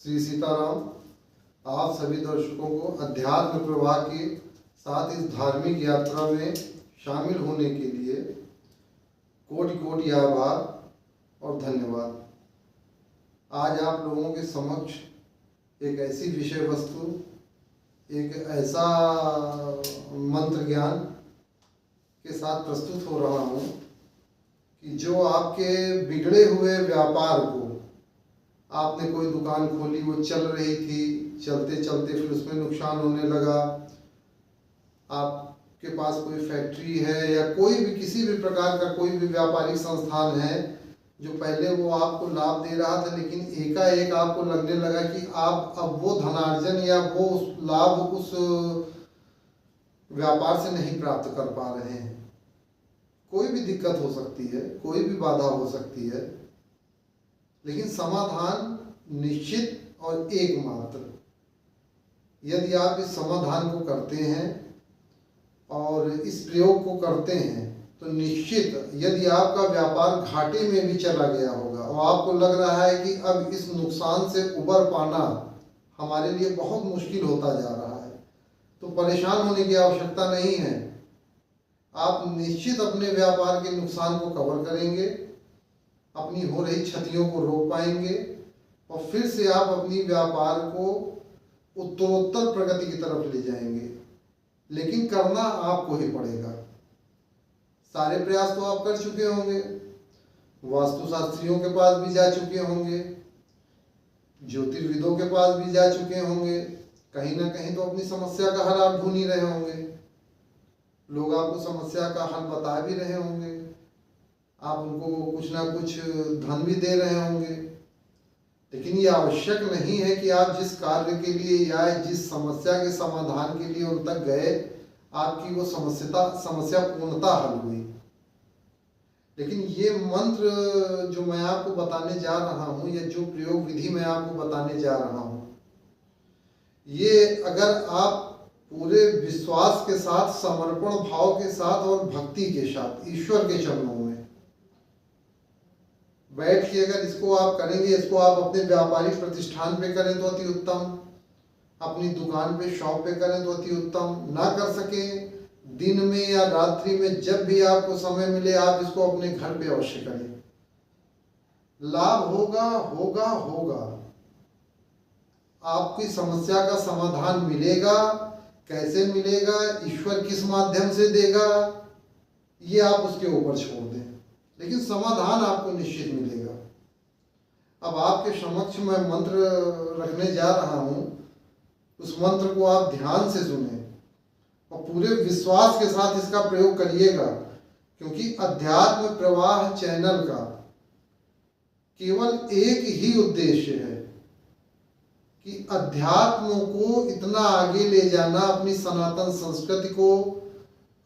श्री सीताराम। आप सभी दर्शकों को अध्यात्म प्रवाह के साथ इस धार्मिक यात्रा में शामिल होने के लिए कोटि कोटि आभार और धन्यवाद। आज आप लोगों के समक्ष एक ऐसी विषय वस्तु, एक ऐसा मंत्र ज्ञान के साथ प्रस्तुत हो रहा हूँ कि जो आपके बिगड़े हुए व्यापार को, आपने कोई दुकान खोली, वो चल रही थी, चलते चलते फिर उसमें नुकसान होने लगा, आपके पास कोई फैक्ट्री है या कोई भी किसी भी प्रकार का कोई भी व्यापारिक संस्थान है जो पहले वो आपको लाभ दे रहा था, लेकिन एकाएक आपको लगने लगा कि आप अब वो धनार्जन या वो लाभ उस व्यापार से नहीं प्राप्त कर पा रहे हैं। कोई भी दिक्कत हो सकती है, कोई भी बाधा हो सकती है, लेकिन समाधान निश्चित और एकमात्र। यदि आप इस समाधान को करते हैं और इस प्रयोग को करते हैं तो निश्चित, यदि आपका व्यापार घाटे में भी चला गया होगा और आपको लग रहा है कि अब इस नुकसान से उबर पाना हमारे लिए बहुत मुश्किल होता जा रहा है, तो परेशान होने की आवश्यकता नहीं है। आप निश्चित अपने व्यापार के नुकसान को कवर करेंगे, अपनी हो रही क्षतियों को रोक पाएंगे और फिर से आप अपनी व्यापार को उत्तरोत्तर प्रगति की तरफ ले जाएंगे। लेकिन करना आपको ही पड़ेगा। सारे प्रयास तो आप कर चुके होंगे, वास्तुशास्त्रियों के पास भी जा चुके होंगे, ज्योतिर्विदों के पास भी जा चुके होंगे, कहीं ना कहीं तो अपनी समस्या का हल आप ढूंढ ही रहे होंगे। लोग आपको समस्या का हल बता भी रहे होंगे, आप उनको कुछ ना कुछ धन भी दे रहे होंगे, लेकिन ये आवश्यक नहीं है कि आप जिस कार्य के लिए या जिस समस्या के समाधान के लिए उन तक गए, आपकी वो समस्या पूर्णतः हल हुई। लेकिन ये मंत्र जो मैं आपको बताने जा रहा हूँ या जो प्रयोग विधि मैं आपको बताने जा रहा हूँ, ये अगर आप पूरे विश्वास के साथ, समर्पण भाव के साथ और भक्ति के साथ ईश्वर के चरणों में बैठ के अगर इसको आप करेंगे, इसको आप अपने व्यापारिक प्रतिष्ठान पे करें तो अति उत्तम, अपनी दुकान पे, शॉप पे करें तो अति उत्तम। ना कर सके दिन में या रात्रि में, जब भी आपको समय मिले, आप इसको अपने घर पे अवश्य करें। लाभ होगा होगा होगा, आपकी समस्या का समाधान मिलेगा। कैसे मिलेगा, ईश्वर किस माध्यम से देगा, ये आप उसके ऊपर छोड़ दें, लेकिन समाधान आपको निश्चित मिलेगा। अब आपके समक्ष मैं मंत्र रखने जा रहा हूं, उस मंत्र को आप ध्यान से सुने और पूरे विश्वास के साथ इसका प्रयोग करिएगा, क्योंकि अध्यात्म प्रवाह चैनल का केवल एक ही उद्देश्य है कि अध्यात्म को इतना आगे ले जाना, अपनी सनातन संस्कृति को,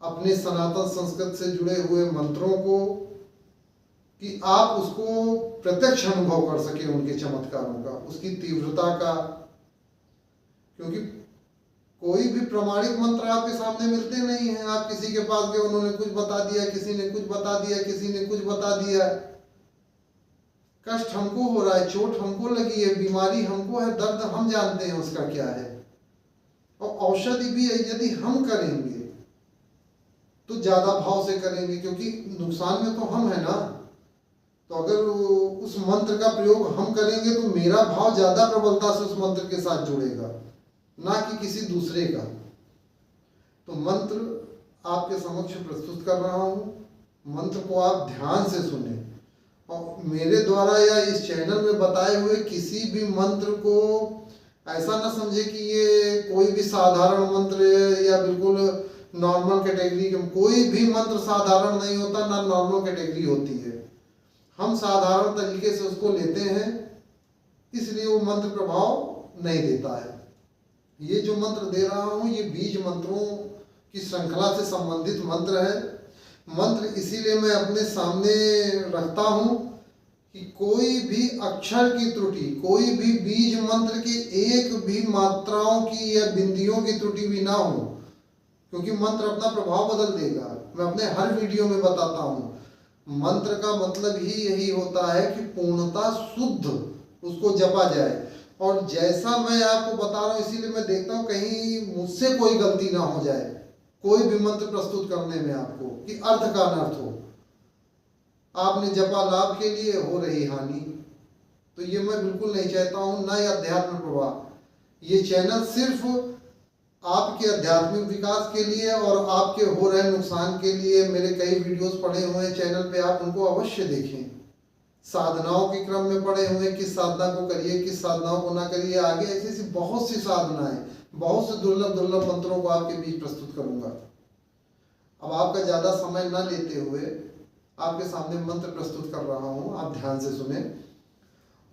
अपने सनातन संस्कृति से जुड़े हुए मंत्रों को, कि आप उसको प्रत्यक्ष अनुभव कर सके, उनके चमत्कारों का, उसकी तीव्रता का। क्योंकि कोई भी प्रमाणिक मंत्र आपके सामने मिलते नहीं हैं। आप किसी के पास गए, उन्होंने कुछ बता दिया, किसी ने कुछ बता दिया, किसी ने कुछ बता दिया। कष्ट हमको हो रहा है, चोट हमको लगी है, बीमारी हमको है, दर्द हम जानते हैं उसका क्या है, और औषधि भी यदि हम करेंगे तो ज्यादा भाव से करेंगे, क्योंकि नुकसान में तो हम है ना। तो अगर उस मंत्र का प्रयोग हम करेंगे तो मेरा भाव ज्यादा प्रबलता से उस मंत्र के साथ जुड़ेगा, ना कि किसी दूसरे का। तो मंत्र आपके समक्ष प्रस्तुत कर रहा हूं, मंत्र को आप ध्यान से सुने और मेरे द्वारा या इस चैनल में बताए हुए किसी भी मंत्र को ऐसा ना समझे कि ये कोई भी साधारण मंत्र है या बिल्कुल नॉर्मल कैटेगरी का। कोई भी मंत्र साधारण नहीं होता, ना नॉर्मल कैटेगरी होती है। हम साधारण तरीके से उसको लेते हैं, इसलिए वो मंत्र प्रभाव नहीं देता है। ये जो मंत्र दे रहा हूँ, ये बीज मंत्रों की श्रृंखला से संबंधित मंत्र है। मंत्र इसीलिए मैं अपने सामने रखता हूँ कि कोई भी अक्षर की त्रुटि, कोई भी बीज मंत्र की एक भी मात्राओं की या बिंदियों की त्रुटि भी ना हो, क्योंकि मंत्र अपना प्रभाव बदल देगा। मैं अपने हर वीडियो में बताता हूँ, मंत्र का मतलब ही यही होता है कि पूर्णता शुद्ध उसको जपा जाए। और जैसा मैं आपको बता रहा हूँ इसीलिए मैं देखता हूँ कहीं मुझसे कोई गलती ना हो जाए कोई भी मंत्र प्रस्तुत करने में आपको, कि अर्थ का अनर्थ हो। आपने जपा लाभ के लिए, हो रही हानि। तो ये मैं बिल्कुल नहीं चाहता हूँ, ना ये अध्यात्म प्रवाह। ये चैनल सिर्फ आपके आध्यात्मिक विकास के लिए और आपके हो रहे नुकसान के लिए मेरे कई वीडियोस पड़े हुए हैं चैनल पे, आप उनको अवश्य देखें। साधनाओं के क्रम में पड़े हुए, किस साधना को करिए, किस साधनाओं को ना करिए, आगे ऐसी ऐसी बहुत सी साधनाएं, बहुत से दुर्लभ दुर्लभ मंत्रों को आपके बीच प्रस्तुत करूंगा। अब आपका ज़्यादा समय न लेते हुए आपके सामने मंत्र प्रस्तुत कर रहा हूँ, आप ध्यान से सुने।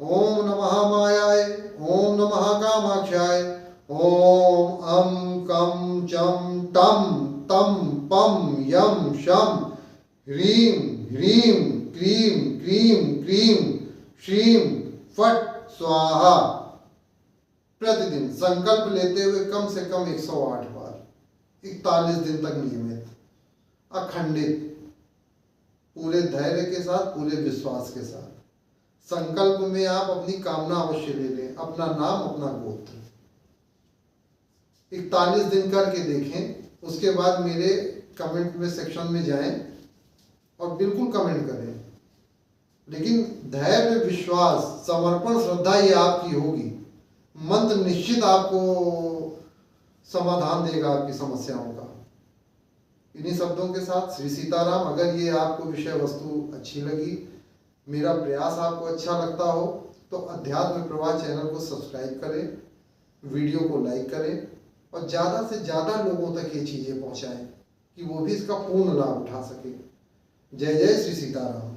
ओम नमः मायाय, ओम नमः कामाक्षाय, ओम अम कम चम टम तम पम यम शम ह्रीं ह्रीं क्रीं क्रीं क्रीं श्रीं फट स्वाहा। प्रतिदिन संकल्प लेते हुए कम से कम 108 बार, 41 दिन तक नियमित, अखंडित, पूरे धैर्य के साथ, पूरे विश्वास के साथ। संकल्प में आप अपनी कामना अवश्य ले लें, अपना नाम, अपना गोत्र। 41 दिन करके देखें, उसके बाद मेरे कमेंट में सेक्शन में जाएं और बिल्कुल कमेंट करें। लेकिन धैर्य, विश्वास, समर्पण, श्रद्धा ये आपकी होगी। मंत्र निश्चित आपको समाधान देगा आपकी समस्याओं का। इन्हीं शब्दों के साथ श्री सीताराम। अगर ये आपको विषय वस्तु अच्छी लगी, मेरा प्रयास आपको अच्छा लगता हो, तो अध्यात्म प्रवाह चैनल को सब्सक्राइब करें, वीडियो को लाइक करें और ज़्यादा से ज़्यादा लोगों तक ये चीज़ें पहुँचाएं कि वो भी इसका पूर्ण लाभ उठा सके। जय जय श्री सीताराम।